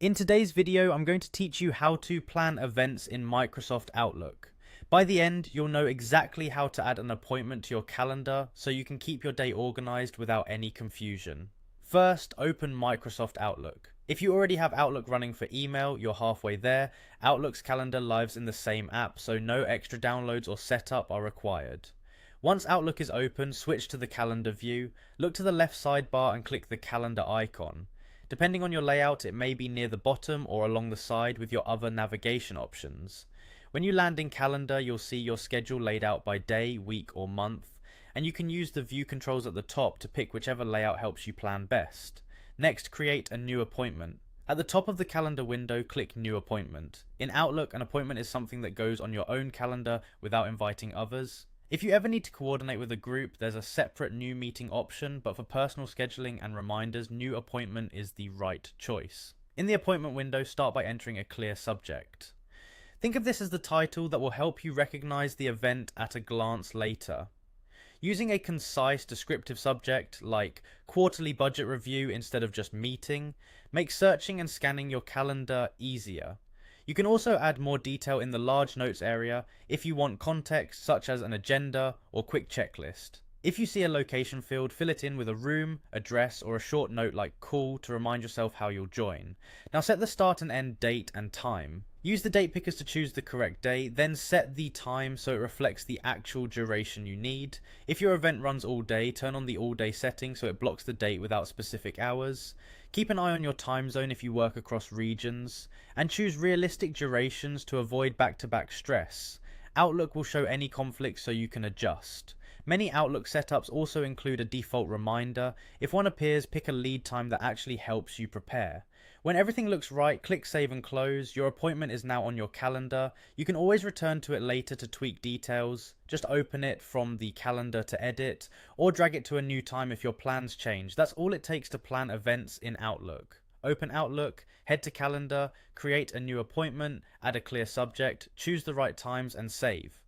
In today's video, I'm going to teach you how to plan events in Microsoft Outlook. By the end, you'll know exactly how to add an appointment to your calendar so you can keep your day organized without any confusion. First, open Microsoft Outlook. If you already have Outlook running for email, you're halfway there. Outlook's calendar lives in the same app, so no extra downloads or setup are required. Once Outlook is open, switch to the calendar view, look to the left sidebar and click the calendar icon. Depending on your layout, it may be near the bottom or along the side with your other navigation options. When you land in calendar, you'll see your schedule laid out by day, week or month, and you can use the view controls at the top to pick whichever layout helps you plan best. Next, create a new appointment. At the top of the calendar window, click New Appointment. In Outlook, an appointment is something that goes on your own calendar without inviting others. If you ever need to coordinate with a group, there's a separate new meeting option, but for personal scheduling and reminders, new appointment is the right choice. In the appointment window, start by entering a clear subject. Think of this as the title that will help you recognize the event at a glance later. Using a concise, descriptive subject like quarterly budget review instead of just meeting makes searching and scanning your calendar easier. You can also add more detail in the large notes area if you want context such as an agenda or quick checklist. If you see a location field, fill it in with a room, address, or a short note like call to remind yourself how you'll join. Now set the start and end date and time. Use the date pickers to choose the correct day, then set the time so it reflects the actual duration you need. If your event runs all day, turn on the all day setting so it blocks the date without specific hours. Keep an eye on your time zone if you work across regions, and choose realistic durations to avoid back-to-back stress. Outlook will show any conflicts so you can adjust. Many Outlook setups also include a default reminder. If one appears, pick a lead time that actually helps you prepare. When everything looks right, click Save and Close. Your appointment is now on your calendar. You can always return to it later to tweak details. Just open it from the calendar to edit, or drag it to a new time if your plans change. That's all it takes to plan events in Outlook. Open Outlook, head to Calendar, create a new appointment, add a clear subject, choose the right times and save.